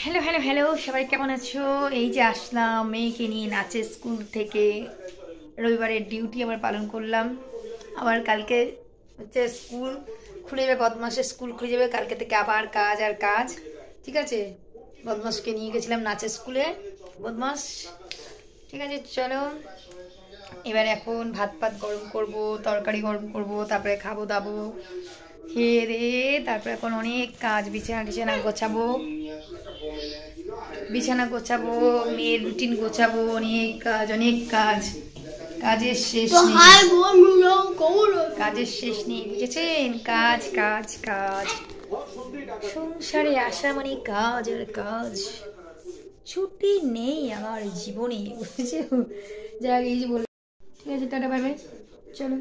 Hello hello hello সবাই কেমন আছো? এই যে আসলাম মেয়েকে নিয়ে নাচের স্কুল থেকে। রবিবারের ডিউটি আবার পালন করলাম। আবার কালকে হচ্ছে স্কুল খুলে যাবে, বদমাসের স্কুল খুলে যাবে কালকে থেকে, আবার কাজ আর কাজ। ঠিক আছে, বদমাসকে নিয়ে গেছিলাম নাচের স্কুলে। বদমাস ঠিক আছে, চলো এবার এখন ভাত পাত গরম করব, তরকারি গরম করব, তারপরে খাবো দাবো, খেয়ে দিয়ে তারপরে এখন অনেক কাজ, বিছানা টিছানা গোছাবো, মেয়ের রুটিন গোছাবো, অনেক কাজ অনেক কাজ, কাজের শেষ নেই, বুঝেছেন? কাজ কাজ কাজ, সংসারে আসা মানে কাজ আর কাজ, ছুটি নেই আমার জীবনে, বুঝেছো? যা এই যে বল, ঠিক আছে, টাটা বাই বাই, চলো।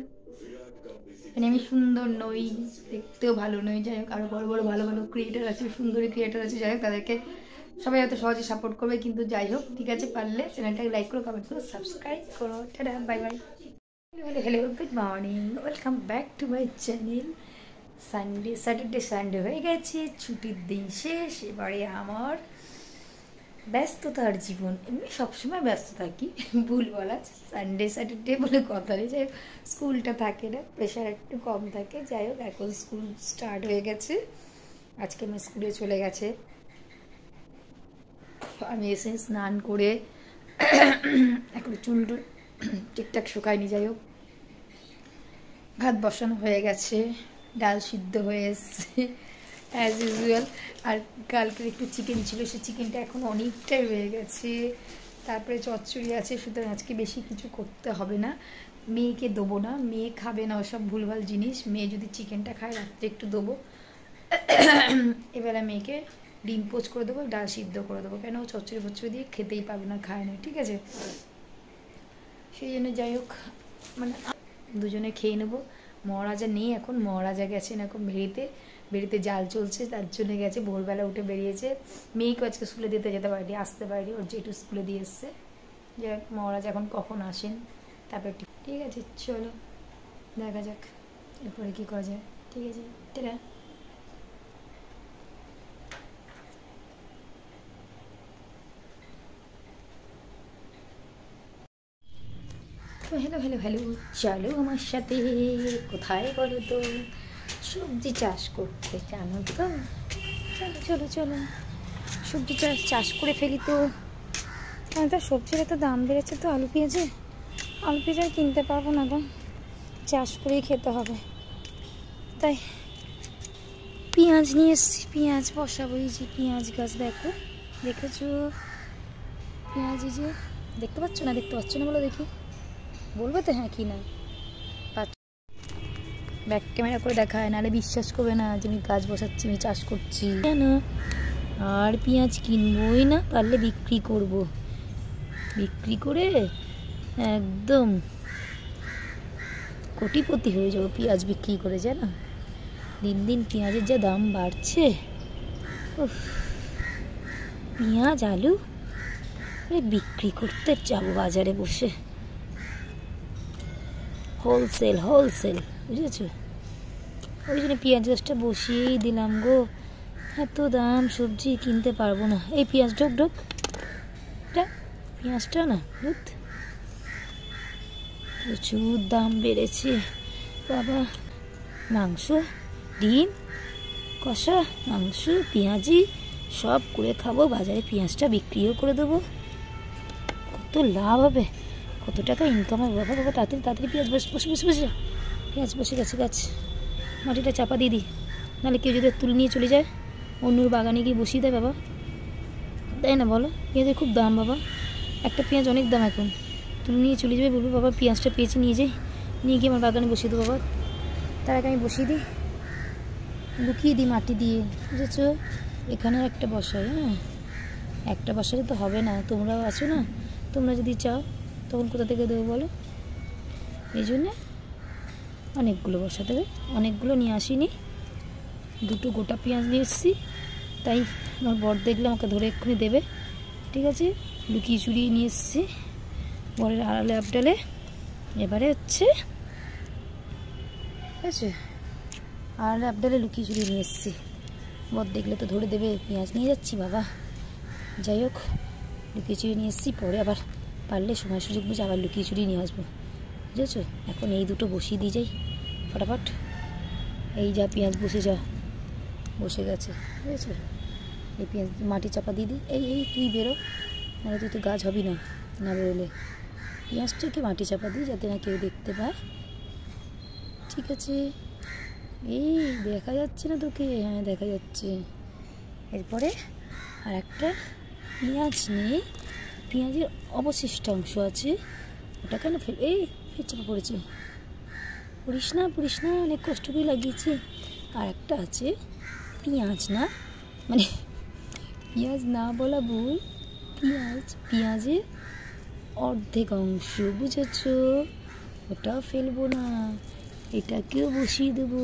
মানে আমি সুন্দর নই, দেখতেও ভালো নই, যাই হোক আরও বড় বড় ভালো ভালো ক্রিয়েটার আছে, সুন্দরী ক্রিয়েটার আছে, যাই হোক তাদেরকে সবাই হয়তো সহজে সাপোর্ট করবে, কিন্তু যাই হোক ঠিক আছে, পারলে চ্যানেলটাকে লাইক করো, কমেন্ট করো, সাবস্ক্রাইব করো, tata bye bye. Hello hello, good morning, welcome back to my channel. Sunday হয়ে গেছে, ছুটির দিন শেষ, এবারে আমার ব্যস্ততার জীবন। এমনি সবসময় ব্যস্ত থাকি, ভুল বলা, স্যাটারডে বলে কথা নেই, যাই হোক স্কুলটা থাকে না, প্রেশার একটু কম থাকে, যাই হোক এখন স্কুল স্টার্ট হয়ে গেছে, আজকে আমি স্কুলে চলে গেছে। আমি এসে স্নান করে এখন চুল ঠিকঠাক শুকায়নি, যাই হোক ভাত বসানো হয়ে গেছে, ডাল সিদ্ধ হয়ে এসছে অ্যাজ ইউজুয়াল, আর কালকের একটু চিকেন ছিল, সে চিকেনটা এখন অনেকটাই হয়ে গেছে, তারপরে চচ্চড়ি আছে, সুতরাং আজকে বেশি কিছু করতে হবে না। মেয়েকে দেবো না, মেয়ে খাবে না ওসব ভুলভাল জিনিস, মেয়ে যদি চিকেনটা খায় রাত্রে একটু দেবো, এবেলা মেয়েকে ডিম পোচ করে দেবো, ডাল সিদ্ধ করে দেবো, কেন ও চচ্চড়ি ফচ্চড়ি দিয়ে খেতেই পারবে না, খায় না, ঠিক আছে? সেই জন্য যাই হোক মানে দুজনে খেয়ে নেবো। মহারাজা নেই এখন, মহারাজা গেছেন এখন বেরিতে জাল চলছে, তার জন্য গেছে, ভোরবেলা উঠে বেরিয়েছে। মেয়েকে আজকে স্কুলে দিতে যেতে পারিনি, আসতে পারিনি, ওর যেটু স্কুলে দিয়ে এসছে। যাই হোক মহারাজ এখন কখন আসেন তারপর ঠিক আছে, চলো দেখা যাক এরপরে কী করা যায়, ঠিক আছে, টেরা। তো হ্যালো হ্যালো হ্যালো, চলো আমার সাথে, কোথায় বলো তো, সবজি চাষ করতে, জানো তো? চলো চলো চলো, সবজি চাষ করে ফেলি তো। তো সবজির এত দাম বেড়েছে তো, আলু পেঁয়াজে আর কিনতে পারবো না গো, চাষ করেই খেতে হবে। তাই পেঁয়াজ নিয়ে এসছি, পেঁয়াজ বসাবো, এই যে পেঁয়াজ গাছ দেখেছো? পেঁয়াজ এই যে দেখতে পাচ্ছ না বলো দেখি, বলবে তো হ্যাঁ কি না? ব্যাক ক্যামেরা করে দেখায়, নাহলে বিশ্বাস করবে না যে আমি গাছ বসাচ্ছি, আমি চাষ করছি, কেন? আর পেঁয়াজ কিনবই না, পারলে বিক্রি করব, বিক্রি করে একদম কোটিপতি হয়ে যাবো পেঁয়াজ বিক্রি করে, জানো? দিন দিন পেঁয়াজের যা দাম বাড়ছে, পেঁয়াজ আলু বিক্রি করতে যাবো বাজারে বসে, হোলসেল বুঝেছো? ওই জন্য পেঁয়াজ গাছটা বসিয়েই দিলাম গো, এত দাম সবজি কিনতে পারবো না। এই পেঁয়াজ ঢোক পেঁয়াজটা না দুধ, প্রচুর দাম বেড়েছে বাবা, মাংস ডিম কষা, মাংস পেঁয়াজি সব করে খাবো, বাজারে পেঁয়াজটা বিক্রিও করে দেবো, কত লাভ হবে, কত টাকা ইনকাম হবে বাবা। তাড়াতাড়ি পেঁয়াজ বসে পেঁয়াজ বসে গেছে গাছ, মাটিটা চাপা দিয়ে দিই, নাহলে কেউ যদি তুলে নিয়ে চলে যায়, অন্যর বাগানে গিয়ে বসিয়ে দেয় বাবা, তাই না বলো? পেঁয়াজের খুব দাম বাবা, একটা পেঁয়াজ অনেক দাম, এখন তুলে নিয়ে চলে যাবে, বলবো বাবা পেঁয়াজটা পেয়েছি, নিয়ে গিয়ে আমার বাগানে বসিয়ে দেবো বাবা। তার আগে আমি বসিয়ে দিই, লুকিয়ে দিই মাটি দিয়ে, বুঝেছো? এখানে একটা বসাই, হ্যাঁ একটা বসালে তো হবে না, তোমরাও আছো না, তোমরা যদি চাও তখন কোথা থেকে দেবো বলো? এই জন্যে অনেকগুলো বসাতে হবে, অনেকগুলো নিয়ে আসিনি, দুটো গোটা পেঁয়াজ নিয়ে এসেছি, তাই আমার বর দেখলে আমাকে ধরে এক্ষুনি দেবে, ঠিক আছে? লুকিয়ে চুরিয়ে নিয়ে এসেছি বরের আড়ালে আপডালে, এবারে হচ্ছে ঠিক আছে, আড়ালে আপডালে লুকিয়ে চুরিয়ে নিয়ে এসেছি, বর দেখলে তো ধরে দেবে, পেঁয়াজ নিয়ে যাচ্ছি বাবা, যাই হোক, লুকিয়ে চুরি নিয়ে এসেছি, পরে আবার পারলে সময় সুযোগ বুঝে আবার লুকিয়ে চুরি নিয়ে আসবো, বুঝেছো? এখন এই দুটো বসিয়ে দিয়ে যাই ফটাফট। এই যা পেঁয়াজ বসে গেছে, বুঝেছো? এই পেঁয়াজ মাটি চাপা দিয়ে দিই। এই তুই বেরো, নাহলে তুই তো গাছ হবি না, না বেরোলে। পেঁয়াজটাকে মাটি চাপা দিই যাতে না কেউ দেখতে পায়, ঠিক আছে? এই দেখা যাচ্ছে না তোকে? হ্যাঁ দেখা যাচ্ছে। এরপরে আর একটা পেঁয়াজ নিয়ে, পেঁয়াজের অবশিষ্ট অংশ আছে, ওটা কেন এই চাপা পড়েছে, পড়িস না অনেক কষ্ট করে লাগিয়েছি। আর একটা আছে পেঁয়াজ না, মানে পেঁয়াজ না বলা ভুল, পেঁয়াজের অর্ধেক অংশ, বুঝেছো? ওটাও ফেলবো না, এটাকেও বসিয়ে দেবো।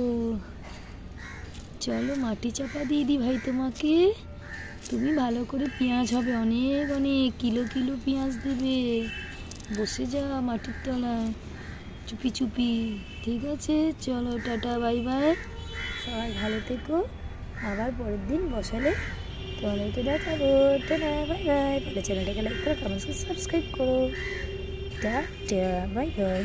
চলো মাটি চাপা দিয়ে দিই ভাই তোমাকে, তুমি ভালো করে পেঁয়াজ হবে, অনেক অনেক কিলো পেঁয়াজ দেবে। বসে যা মাটির তলায় চুপি, ঠিক আছে? চলো টাটা বাই বাই, সবাই ভালো থেকো। আবার পরের দিন বসালে তোমাদেরকে দেখাবো। Tata bye bye. চ্যানেলটাকে লাইক করো, কমেন্ট করে সাবস্ক্রাইব করো। Tata bye bye.